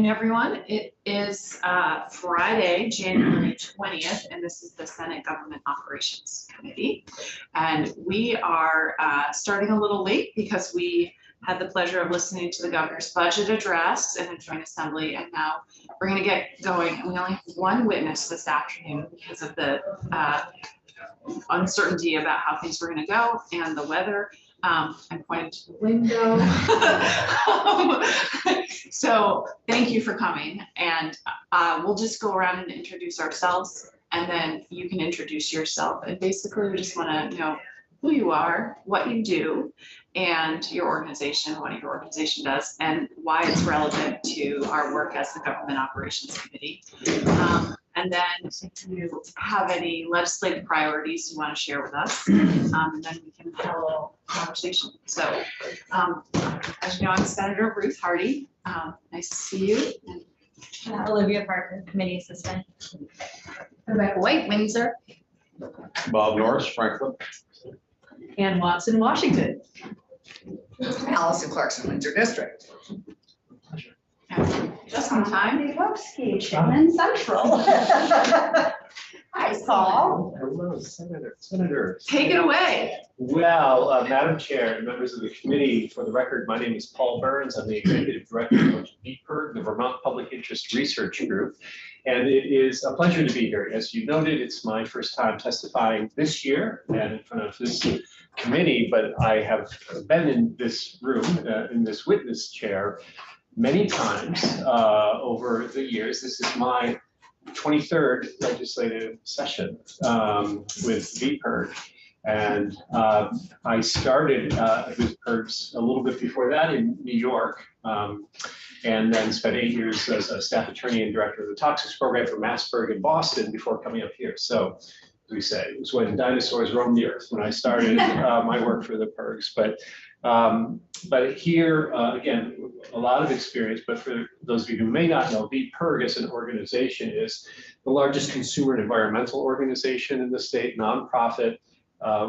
afternoon, everyone. It is Friday, January 20th, and this is the Senate Government Operations Committee. And we are starting a little late because we had the pleasure of listening to the governor's budget address in a joint assembly, and now we're going to get going. And we only have one witness this afternoon because of the uncertainty about how things were going to go and the weather. I'm pointing to the window. So thank you for coming, and we'll just go around and introduce ourselves, and then you can introduce yourself. And basically, we just want to know who you are, what you do, and your organization, what your organization does, and why it's relevant to our work as the Government Operations Committee. And then if you have any legislative priorities you want to share with us, and then we can have a little conversation. So as you know, I'm Senator Ruth Hardy. Nice to see you. And Olivia Parker, Committee Assistant. Rebecca White, Windsor. Bob Norris, Franklin. Ann Watson, Washington. Allison Clarkson, Windsor District. Just in time. Levski, Shannon Central. Hi, Saul. Hello, Senator. Take it away. Well, Madam Chair and members of the committee, for the record, my name is Paul Burns. I'm the Executive Director of VPIRG, the Vermont Public Interest Research Group. And it is a pleasure to be here. As you noted, it's my first time testifying this year and in front of this committee, but I have been in this room, in this witness chair, many times over the years. This is my 23rd legislative session with VPIRG. And I started with PIRGs a little bit before that in New York, and then spent 8 years as a staff attorney and director of the toxics program for Massberg in Boston before coming up here. So, as we say, it was when dinosaurs roamed the earth when I started my work for the PIRGs. But here, again, a lot of experience, but for those of you who may not know, VPIRG as an organization is the largest consumer and environmental organization in the state, nonprofit.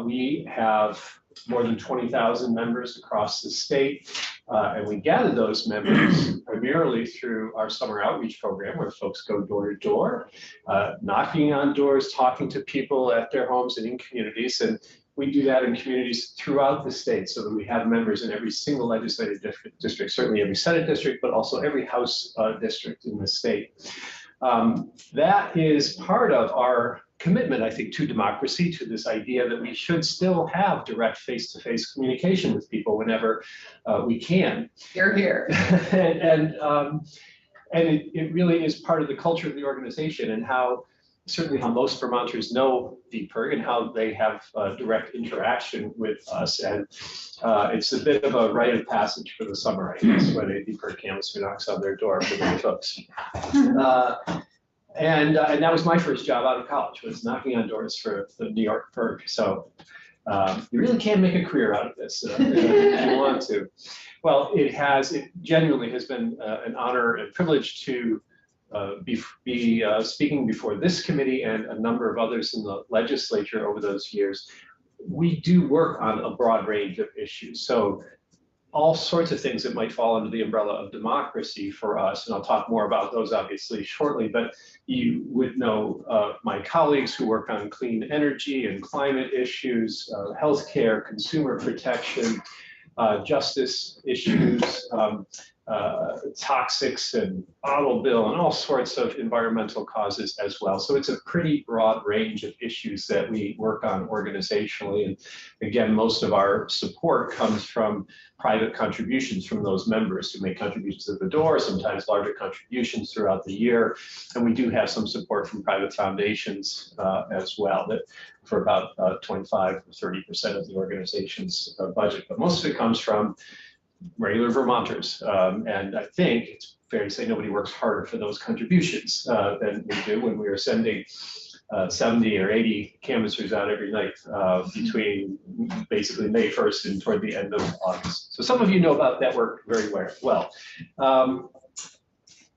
We have more than 20,000 members across the state, and we gather those members primarily through our summer outreach program, where folks go door to door, knocking on doors, talking to people at their homes and in communities. And we do that in communities throughout the state, so that we have members in every single legislative district, certainly every Senate district, but also every House district in the state. That is part of our commitment, I think, to democracy, to this idea that we should still have direct face-to-face communication with people whenever we can. You're here. and it really is part of the culture of the organization, and certainly how most Vermonters know VPIRG and how they have direct interaction with us. And it's a bit of a rite of passage for the summer, I guess, when a VPIRG canvasser knocks on their door for many folks. And that was my first job out of college, was knocking on doors for the New York PIRG. So you really can make a career out of this if you want to. Well, it genuinely has been an honor and privilege to be speaking before this committee and a number of others in the legislature over those years. We do work on a broad range of issues. So all sorts of things that might fall under the umbrella of democracy for us, and I'll talk more about those obviously shortly, but you would know my colleagues who work on clean energy and climate issues, healthcare, consumer protection, justice issues, toxics and automobile and all sorts of environmental causes as well. So it's a pretty broad range of issues that we work on organizationally. And again, most of our support comes from private contributions from those members who make contributions at the door, sometimes larger contributions throughout the year. And we do have some support from private foundations as well, that for about 25 or 30% of the organization's budget. But most of it comes from regular Vermonters. And I think it's fair to say nobody works harder for those contributions than we do when we are sending 70 or 80 canvassers out every night between basically May 1st and toward the end of August. So some of you know about that work very well.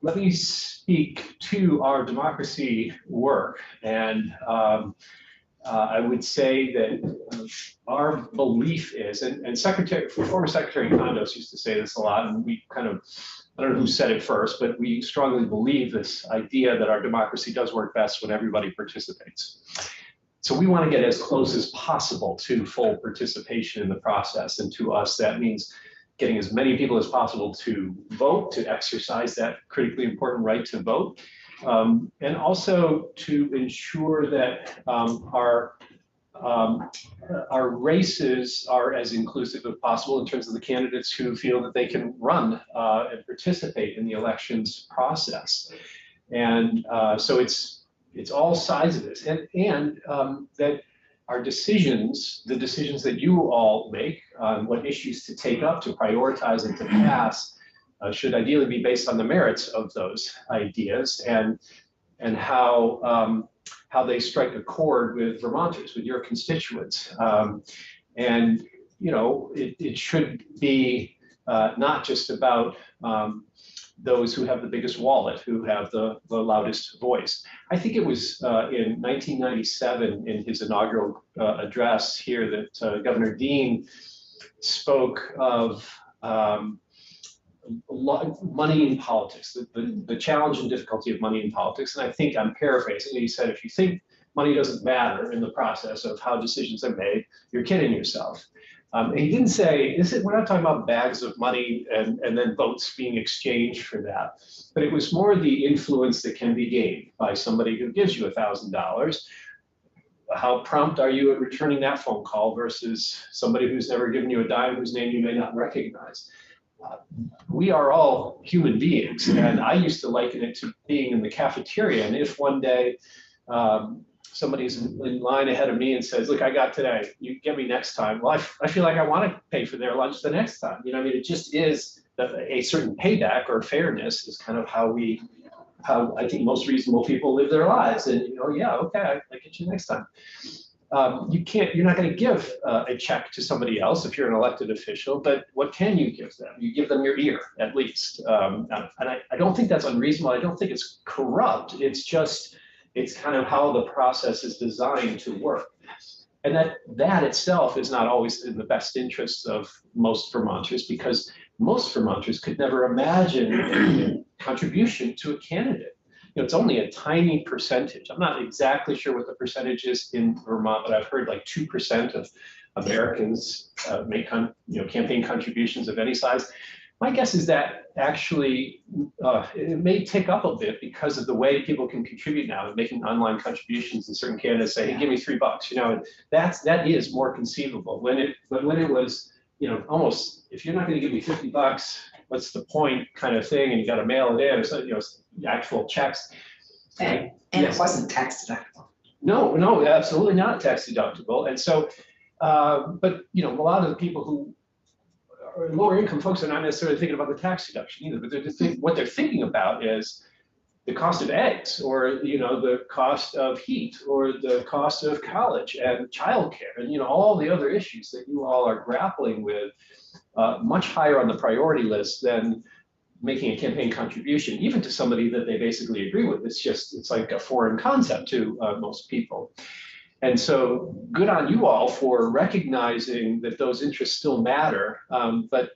Let me speak to our democracy work, and I would say that our belief is, and former Secretary Kondos used to say this a lot, and we kind of I don't know who said it first, but we strongly believe this idea that our democracy does work best when everybody participates. So we want to get as close as possible to full participation in the process. And to us, that means getting as many people as possible to vote, to exercise that critically important right to vote, and also to ensure that our races are as inclusive as possible in terms of the candidates who feel that they can run and participate in the elections process. And so it's all sides of this, and that our decisions, the decisions that you all make on what issues to take up, to prioritize, and to pass, should ideally be based on the merits of those ideas and how they strike a chord with Vermonters, with your constituents. And you know, it should be not just about those who have the biggest wallet, who have the loudest voice. I think it was in 1997 in his inaugural address here that Governor Dean spoke of money in politics, the challenge and difficulty of money in politics. And I think I'm paraphrasing. He said, if you think money doesn't matter in the process of how decisions are made, you're kidding yourself. And he didn't say, we're not talking about bags of money and then votes being exchanged for that, but it was more the influence that can be gained by somebody who gives you $1,000. How prompt are you at returning that phone call versus somebody who's never given you a dime whose name you may not recognize? We are all human beings, and I used to liken it to being in the cafeteria. And if one day somebody's in line ahead of me and says, look, I got today, you get me next time. Well, I feel like I want to pay for their lunch the next time. You know, I mean, it just is a certain payback or fairness is kind of how I think most reasonable people live their lives. And, you know, yeah, okay, I'll get you next time. You're not going to give a check to somebody else if you're an elected official, but what can you give them? You give them your ear, at least. And I don't think that's unreasonable. I don't think it's corrupt. It's kind of how the process is designed to work. And that itself is not always in the best interests of most Vermonters, because most Vermonters could never imagine a contribution to a candidate. You know, it's only a tiny percentage. I'm not exactly sure what the percentage is in Vermont, but I've heard like 2% of Americans make campaign contributions of any size. My guess is that actually it may tick up a bit because of the way people can contribute now and making online contributions, and certain candidates say, hey, give me $3. You know, that is more conceivable. When it was, you know, almost, if you're not going to give me $50, what's the point kind of thing, and you got to mail it in, or so, you know, actual checks. And Yes. it wasn't tax deductible. No, absolutely not tax deductible. And so, but you know, a lot of the people who are lower income folks are not necessarily thinking about the tax deduction either, but what they're thinking about is the cost of eggs, or you know, the cost of heat, or the cost of college and childcare, and you know, all the other issues that you all are grappling with, much higher on the priority list than making a campaign contribution, even to somebody that they basically agree with. It's like a foreign concept to most people. And so good on you all for recognizing that those interests still matter, but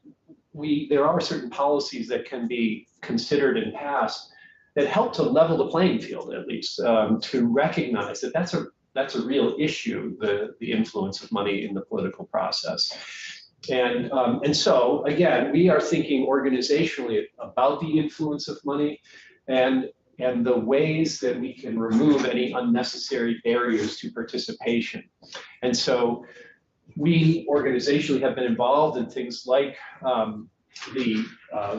there are certain policies that can be considered and passed that help to level the playing field, at least, to recognize that that's a real issue, the influence of money in the political process. And so, again, we are thinking organizationally about the influence of money and the ways that we can remove any unnecessary barriers to participation. And so we organizationally have been involved in things like the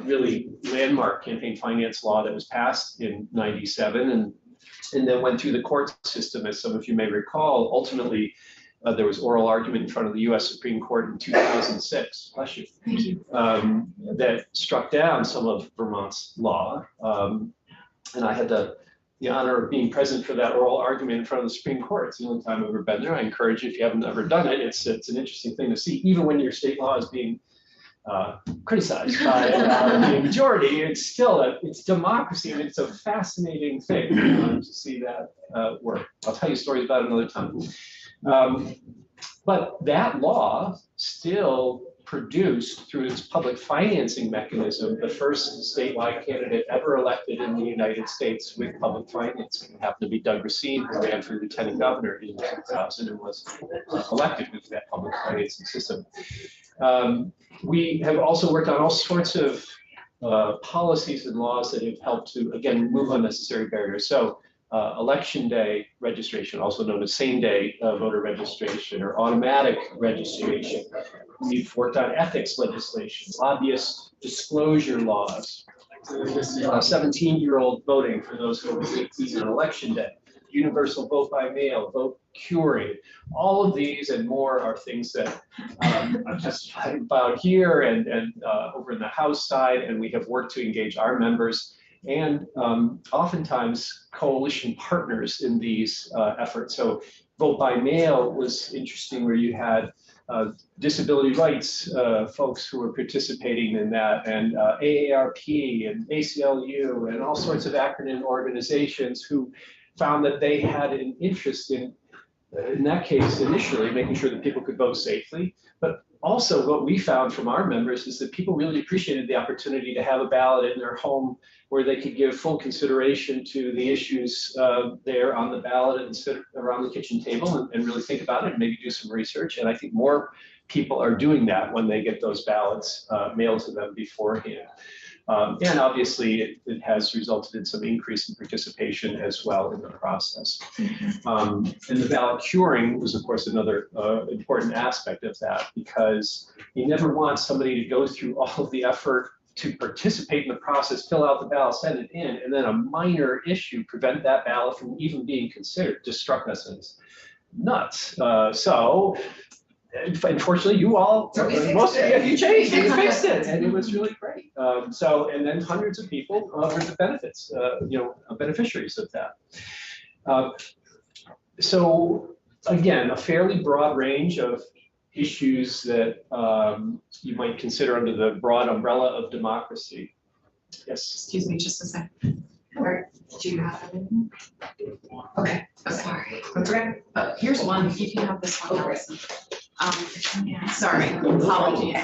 really landmark campaign finance law that was passed in '97 and then went through the court system, as some of you may recall. Ultimately, there was oral argument in front of the US Supreme Court in 2006, bless you, that struck down some of Vermont's law. And I had the honor of being present for that oral argument in front of the Supreme Court. It's the only time I've ever been there. I encourage you, if you haven't ever done it, it's an interesting thing to see. Even when your state law is being criticized by the majority, it's democracy, and it's a fascinating thing to see that work. I'll tell you stories about it another time. But that law still produced through its public financing mechanism, the first statewide candidate ever elected in the United States with public financing. It happened to be Doug Racine, who ran for lieutenant governor in 2000 and was elected with that public financing system. We have also worked on all sorts of policies and laws that have helped to, again, remove unnecessary barriers. So election day registration, also known as same day voter registration or automatic registration. We've worked on ethics legislation, lobbyist disclosure laws, 17-year-old voting for those who are 18 on election day, universal vote by mail, vote curing. All of these and more are things that I'm testifying about here and over in the House side, and we have worked to engage our members and oftentimes coalition partners in these efforts. So vote by mail was interesting, where you had disability rights folks who were participating in that, and AARP and ACLU and all sorts of acronym organizations who found that they had an interest in that case initially making sure that people could vote safely. But also what we found from our members is that people really appreciated the opportunity to have a ballot in their home where they could give full consideration to the issues there on the ballot and sit around the kitchen table and really think about it and maybe do some research. And I think more people are doing that when they get those ballots mailed to them beforehand. And obviously, it has resulted in some increase in participation as well in the process. And the ballot curing was, of course, another important aspect of that, because you never want somebody to go through all of the effort to participate in the process, fill out the ballot, send it in, and then a minor issue prevent that ballot from even being considered. Just struck us as nuts. So unfortunately, you all, most of you changed, you fixed it, and it was really great. And then hundreds of people were the benefits, beneficiaries of that. So again, a fairly broad range of issues that you might consider under the broad umbrella of democracy. Yes. Excuse me just a second. Or do you have anything? Okay, sorry. That's okay. Here's one, you can have this one, Allison. Sorry, apologies.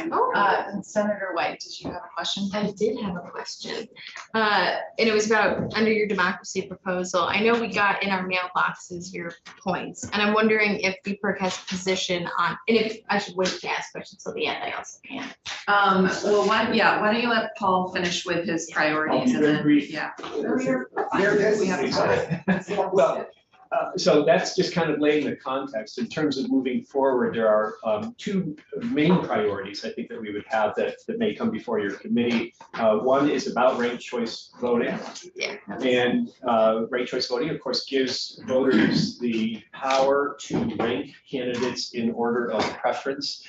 Senator White, did you have a question? I did have a question. And it was about under your democracy proposal. I know we got in our mailboxes your points, and I'm wondering if BPERC has a position on, and if I should wait to ask questions till the end, I also can. Well, why don't you let Paul finish with his priorities and then, yeah. We have well, so that's just kind of laying the context. In terms of moving forward, there are two main priorities I think that we would have that may come before your committee. One is about ranked choice voting. Yeah. And ranked choice voting, of course, gives voters the power to rank candidates in order of preference.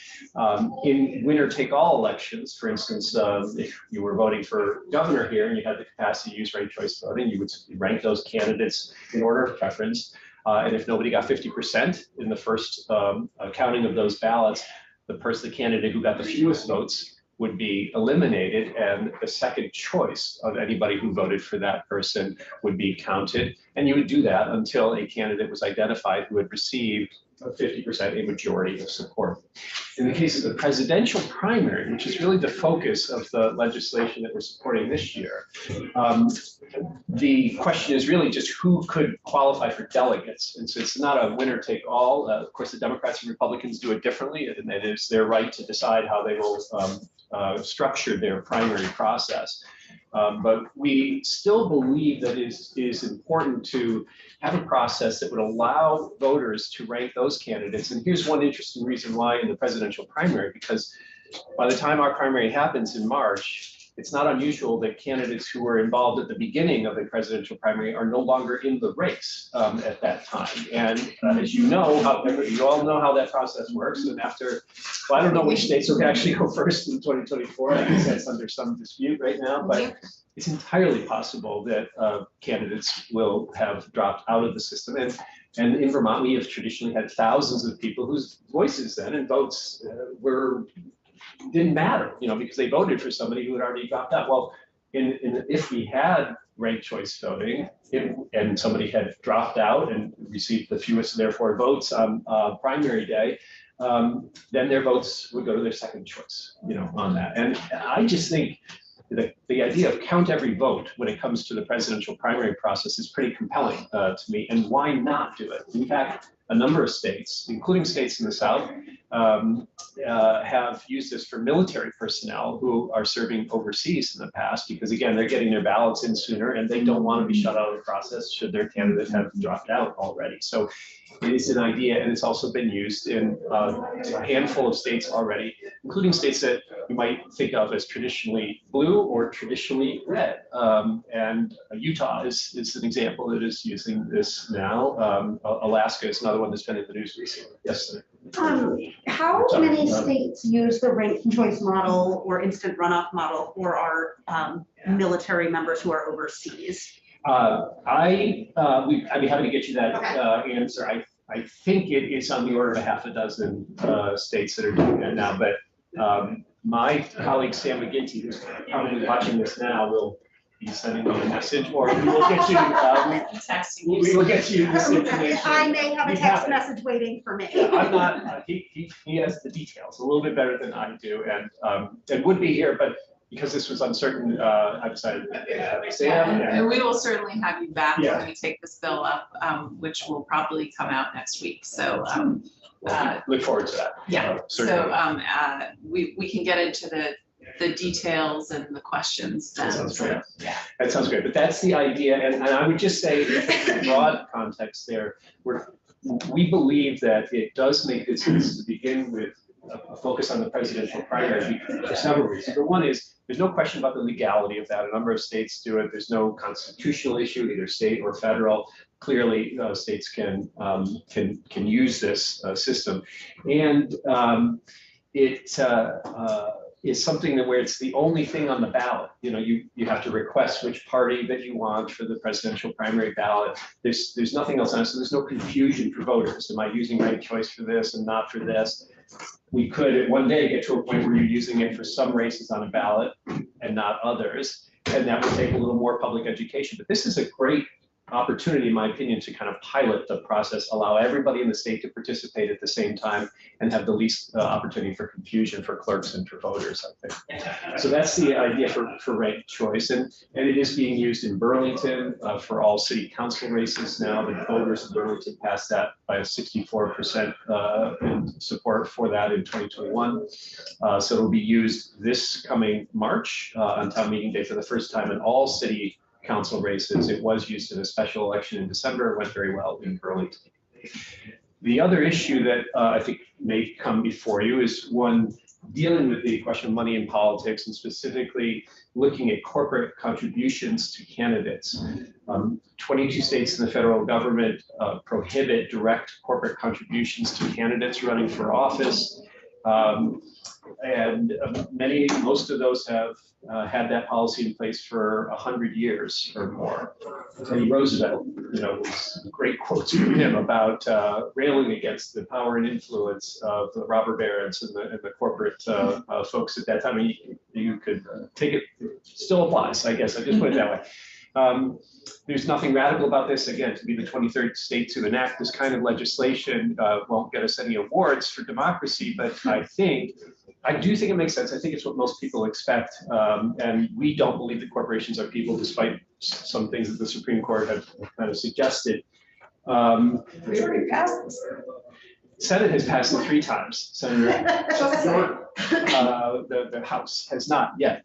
In winner-take-all elections, for instance, if you were voting for governor here and you had the capacity to use ranked choice voting, you would rank those candidates in order of preference. And if nobody got 50% in the first counting of those ballots, the candidate who got the fewest votes would be eliminated, and the second choice of anybody who voted for that person would be counted. And you would do that until a candidate was identified who had received 50%, a majority of support. In the case of the presidential primary, which is really the focus of the legislation that we're supporting this year, the question is really just who could qualify for delegates. And so it's not a winner take all. Of course, the Democrats and Republicans do it differently, and it is their right to decide how they will structure their primary process. But we still believe that it is important to have a process that would allow voters to rank those candidates. And here's one interesting reason why in the presidential primary, because by the time our primary happens in March, it's not unusual that candidates who were involved at the beginning of the presidential primary are no longer in the race at that time. And as you know, you all know how that process works. And after, well, I don't know which states will actually go first in 2024. I guess that's under some dispute right now, but it's entirely possible that candidates will have dropped out of the system. And in Vermont, we have traditionally had thousands of people whose voices then and votes didn't matter, because they voted for somebody who had already dropped out. Well, if we had ranked choice voting and somebody had dropped out and received the fewest, therefore, votes on primary day, then their votes would go to their second choice, on that. And I just think the idea of count every vote when it comes to the presidential primary process is pretty compelling to me. And why not do it? In fact, a number of states, including states in the South, have used this for military personnel who are serving overseas in the past, because again, they're getting their ballots in sooner and they don't want to be shut out of the process should their candidate have dropped out already. So it is an idea, and it's also been used in a handful of states already, including states that you might think of as traditionally blue or traditionally red. And Utah is an example that is using this now. Alaska is another one that's been in the news recently. Yes, sir. How many states use the ranked choice model or instant runoff model for our military members who are overseas? I'd be happy to get you that answer. I think it is on the order of a half a dozen states that are doing that now, but my colleague Sam McGinty, who's probably watching this now, will be sending me a message, or we will get you. We will get you this information. I may have a text message waiting for me. I'm not. He has the details a little bit better than I do, and would be here, but because this was uncertain, I decided to have Sam. And we will certainly have you back Yeah. when we take this bill up, which will probably come out next week. So Look forward to that. yeah, Certainly. so we can get into the details and the questions then. That sounds great. Yeah. That sounds great, but that's the idea, and I would just say, in the broad context there, we believe that it does make good sense to begin with a focus on the presidential primary for several reasons. But one is, there's no question about the legality of that. A number of states do it. There's no constitutional issue, either state or federal. Clearly, states can use this system, and it is something that where it's the only thing on the ballot. You have to request which party that you want for the presidential primary ballot. There's nothing else on it, so there's no confusion for voters. Am I using ranked choice for this and not for this? We could one day get to a point where you're using it for some races on a ballot and not others, and that would take a little more public education. But this is a great opportunity, in my opinion, to kind of pilot the process, allow everybody in the state to participate at the same time, and have the least opportunity for confusion for clerks and for voters, I think. So that's the idea for ranked choice, and it is being used in Burlington for all city council races now. The voters in Burlington passed that by a 64% in support for that in 2021. So it'll be used this coming March on town meeting day for the first time in all city council races. It was used in a special election in December. It went very well in Burlington. The other issue that I think may come before you is one dealing with the question of money in politics, and specifically looking at corporate contributions to candidates. 22 states in the federal government prohibit direct corporate contributions to candidates running for office. And most of those have had that policy in place for 100 years or more. Teddy Roosevelt, great quotes from him about railing against the power and influence of the robber barons and the corporate folks at that time. I mean, you could take it, still applies, I guess. I just put it that way. There's nothing radical about this. Again, to be the 23rd state to enact this kind of legislation won't get us any awards for democracy, but I do think it makes sense. I think it's what most people expect. And we don't believe that corporations are people, despite some things that the Supreme Court have kind of suggested. We already passed this. Senate has passed it 3 times. Senator the House has not yet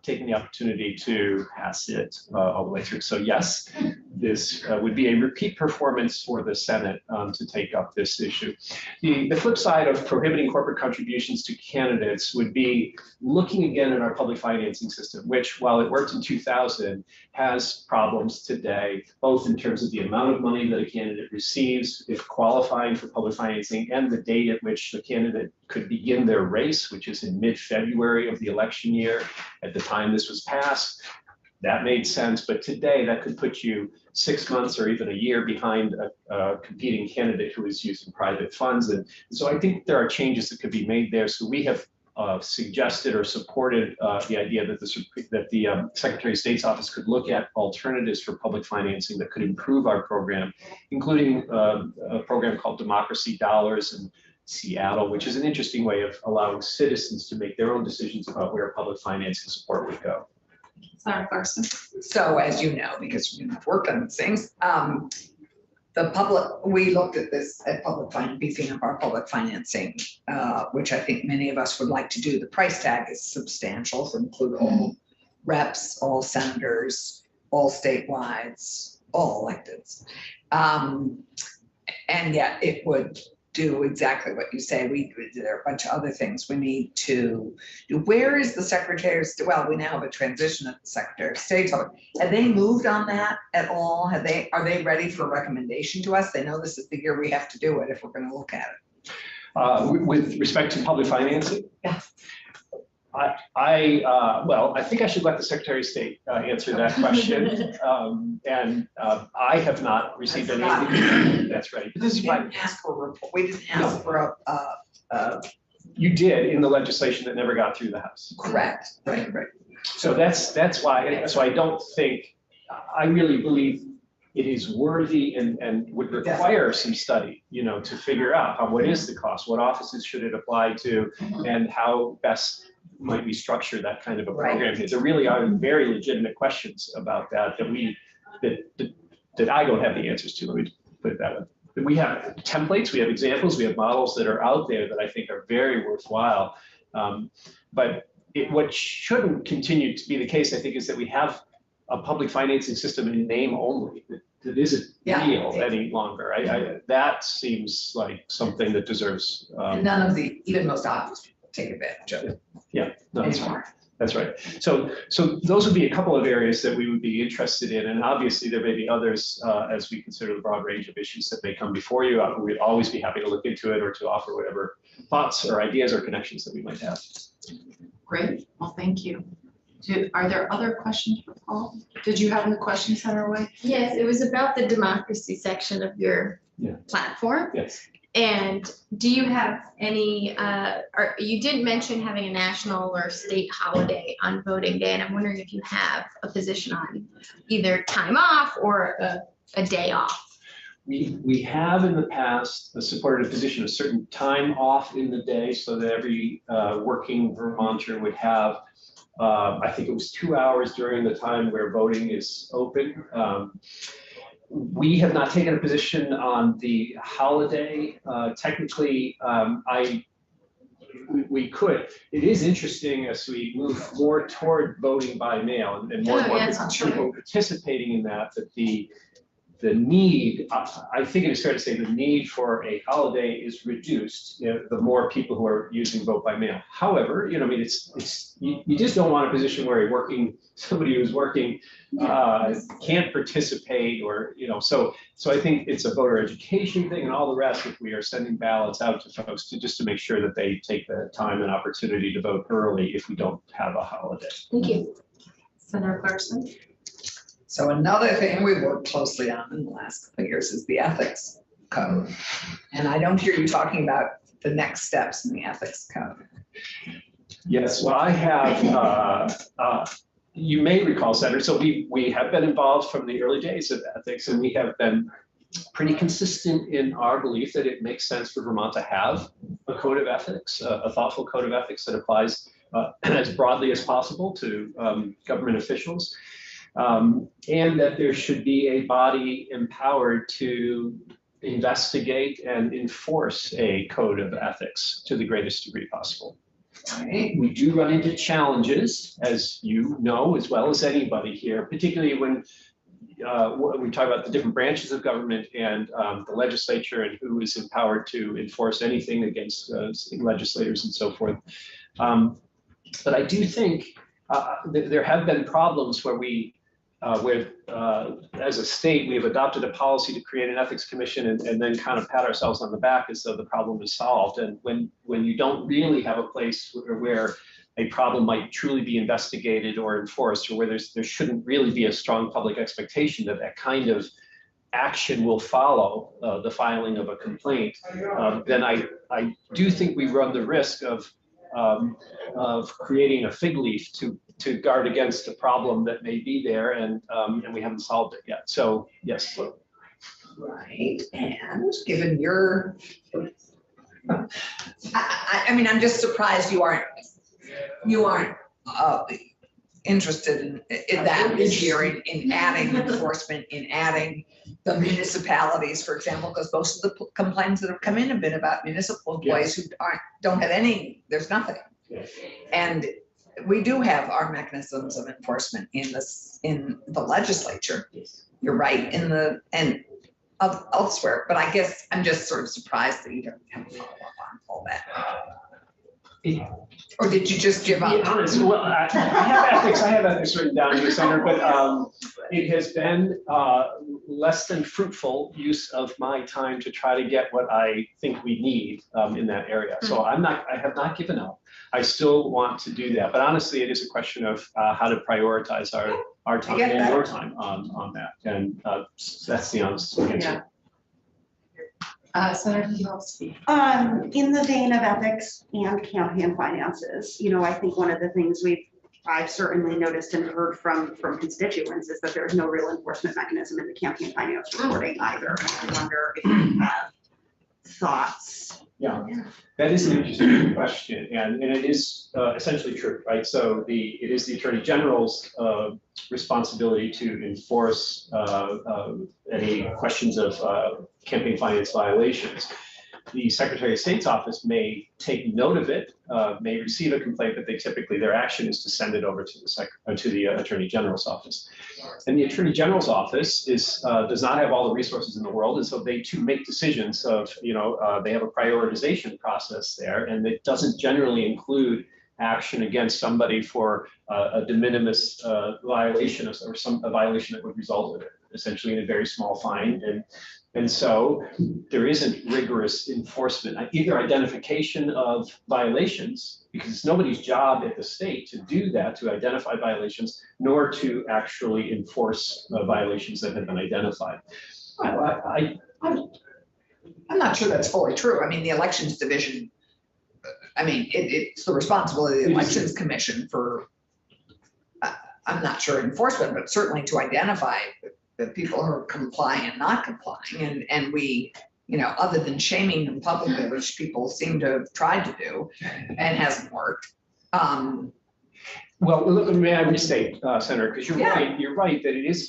taken the opportunity to pass it all the way through. So yes, this would be a repeat performance for the Senate to take up this issue. The flip side of prohibiting corporate contributions to candidates would be looking again at our public financing system, which, while it worked in 2000, has problems today, both in terms of the amount of money that a candidate receives if qualifying for public financing, and the date at which the candidate could begin their race, which is in mid-February of the election year. At the time this was passed, that made sense, but today that could put you 6 months or even a year behind a competing candidate who is using private funds. And so I think there are changes that could be made there. So we have suggested or supported the idea that the Secretary of State's office could look at alternatives for public financing that could improve our program, including a program called Democracy Dollars, and Seattle, which is an interesting way of allowing citizens to make their own decisions about where public financing support would go. Senator Clarkson. So as you know, because you've worked on these things, we looked at this at beefing up our public financing, which I think many of us would like to do. The price tag is substantial to include all reps, all senators, all statewide, all electeds. And yet it would do exactly what you say. There are a bunch of other things we need to do. Where is the Secretary of State? Well, we now have a transition at the Secretary of State. Have they moved on that at all? Are they ready for a recommendation to us? They know this is the year we have to do it if we're going to look at it. With respect to public financing? Yeah. I think I should let the Secretary of State answer that question. I have not received any. That's right. This is We why didn't ask for a report. We didn't ask for you did in the legislation that never got through the House. correct. Right. So that's why. So I don't think, I really believe it is worthy and would require some study, to figure out what is the cost, what offices should it apply to, and how best might we structure that kind of a program. There really are very legitimate questions about that that I don't have the answers to. Let me put it that way. We have templates, we have examples, we have models that are out there that I think are very worthwhile. But what shouldn't continue to be the case, I think, is that we have a public financing system in name only that isn't real any longer. That seems like something that deserves. And none of the even most obvious people take advantage of it. Yeah, no, anymore. that's right. So those would be a couple of areas that we would be interested in, and obviously there may be others as we consider the broad range of issues that may come before you. We'd always be happy to look into it or to offer whatever thoughts or ideas or connections that we might have. Great, well, thank you. Are there other questions for Paul? Did you have any questions, Senator White? Yes, it was about the democracy section of your platform. Yes. And do you have any, or you did mention having a national or state holiday on voting day, and I'm wondering if you have a position on either time off or a day off. We have in the past supported a position of certain time off in the day so that every working Vermonter would have, I think it was 2 hours during the time where voting is open. We have not taken a position on the holiday. Technically, we could. It is interesting as we move more toward voting by mail and more and more people participating in that the need, I think it is fair to say the need for a holiday is reduced, the more people who are using vote by mail. However, you just don't want a position where somebody who's working can't participate or, so I think it's a voter education thing and all the rest. If we are sending ballots out to folks just to make sure that they take the time and opportunity to vote early if we don't have a holiday. Thank you. Senator Clarkson. So another thing we worked closely on in the last couple of years is the ethics code. And I don't hear you talking about the next steps in the ethics code. Yes, well, I have, you may recall, Senator, so we have been involved from the early days of ethics, and we have been pretty consistent in our belief that it makes sense for Vermont to have a code of ethics, a thoughtful code of ethics that applies as broadly as possible to government officials. And that there should be a body empowered to investigate and enforce a code of ethics to the greatest degree possible. We do run into challenges, as you know, as well as anybody here, particularly when we talk about the different branches of government and the legislature and who is empowered to enforce anything against legislators and so forth. But I do think there have been problems where as a state, we have adopted a policy to create an ethics commission and then kind of pat ourselves on the back as though the problem is solved. And when you don't really have a place where a problem might truly be investigated or enforced, or where there shouldn't really be a strong public expectation that that kind of action will follow the filing of a complaint, then I do think we run the risk of creating a fig leaf to guard against a problem that may be there, and we haven't solved it yet. So yes. Right, and given your I mean, I'm just surprised you aren't interested in that this year, in adding enforcement, in adding the municipalities, for example, because most of the complaints that have come in have been about municipal employees who don't have any, there's nothing. Yes. And we do have our mechanisms of enforcement in the legislature. You're right, elsewhere, but I guess I'm just sort of surprised that you don't have a follow-up on all that. Or did you just give To be up? honest, well, I have ethics written down here, Senator, but it has been less than fruitful use of my time to try to get what I think we need in that area. So I have not given up. I still want to do that, but honestly, it is a question of how to prioritize our time and your time on that, and that's the honest answer. Senator Kowalski. In the vein of ethics and campaign finances, I think one of the things I've certainly noticed and heard from constituents is that there's no real enforcement mechanism in the campaign finance reporting either. I wonder if you have thoughts. Yeah, that is an interesting question, and it is essentially true, right? So it is the Attorney General's responsibility to enforce any questions of campaign finance violations. The Secretary of State's office may take note of it, may receive a complaint, but their action is to send it over to the Attorney General's office. And the Attorney General's office does not have all the resources in the world, and so they too make decisions of, they have a prioritization process there, and it doesn't generally include action against somebody for a de minimis violation or a violation that would result in essentially in a very small fine. And so there isn't rigorous enforcement, either identification of violations, because it's nobody's job at the state to do that, to identify violations, nor to actually enforce violations that have been identified. I'm not sure that's fully true. I mean, the Elections Division, it's the responsibility of the Elections Commission for, I'm not sure enforcement, but certainly to identify the people who are complying and not complying, and we, other than shaming them publicly, which people seem to have tried to do and hasn't worked. Well, may I restate, Senator, because you're right that it is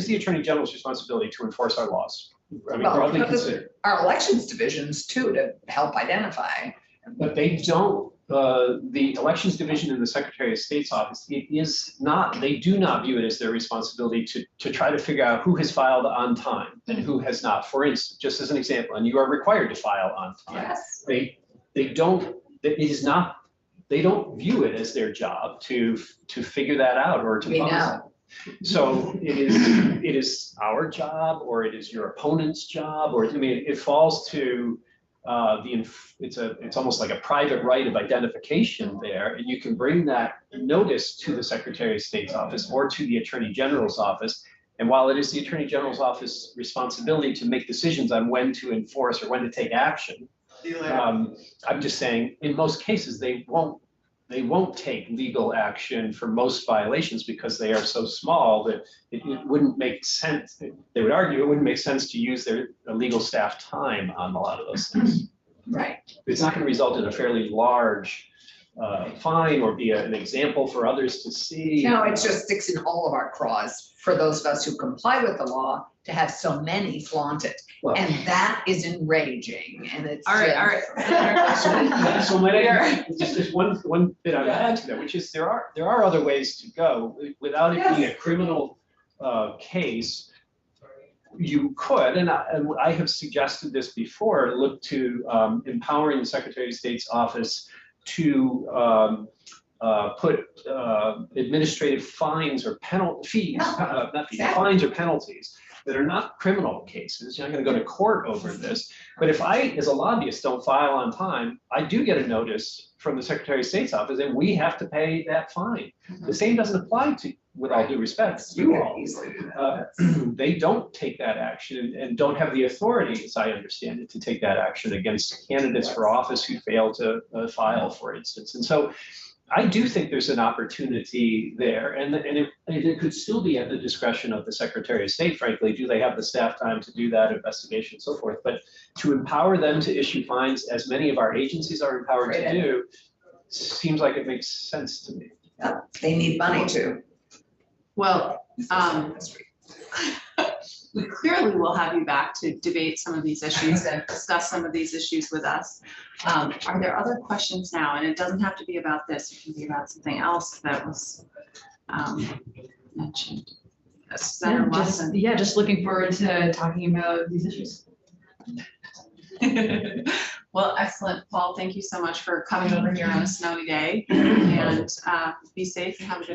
the Attorney General's responsibility to enforce our laws. Broadly considered. Our Elections Divisions too, to help identify. But they don't. The Elections Division in the Secretary of State's office, they do not view it as their responsibility to try to figure out who has filed on time and who has not. For instance, just as an example, and you are required to file on time. Yes. They don't view it as their job to figure that out or to publish it. So it is our job, or it is your opponent's job, or it falls to it's almost like a private right of identification there, and you can bring that notice to the Secretary of State's office or to the Attorney General's office. And while it is the Attorney General's office responsibility to make decisions on when to enforce or when to take action, I'm just saying in most cases they won't take legal action for most violations because they are so small that it wouldn't make sense. They would argue it wouldn't make sense to use their legal staff time on a lot of those things. Right. It's not going to result in a fairly large fine or be an example for others to see. No, it just sticks in all of our craws for those of us who comply with the law to have so many flaunt it. Well, and that is enraging, and it's All right. So just one bit I would add to that, which is there are other ways to go without it being a criminal case. You could, and I have suggested this before, look to empowering the Secretary of State's office to put administrative fines or fines or penalties that are not criminal cases. You're not going to go to court over this. But if I, as a lobbyist, don't file on time, I do get a notice from the Secretary of State's office, and we have to pay that fine. The same doesn't apply to, with all due respect, you all. They don't take that action and don't have the authority, as I understand it, to take that action against candidates for office who fail to file, for instance. And so I do think there's an opportunity there, and it could still be at the discretion of the Secretary of State, frankly. Do they have the staff time to do that investigation and so forth? But to empower them to issue fines, as many of our agencies are empowered to do, seems like it makes sense to me. Yeah, they need money too. Well, we clearly will have you back to debate some of these issues and discuss some of these issues with us. Are there other questions now? And it doesn't have to be about this, it can be about something else that was mentioned. Senator Watson. Just looking forward to talking about these issues. Well, excellent, Paul. Thank you so much for coming over here on a snowy day, and be safe and have a good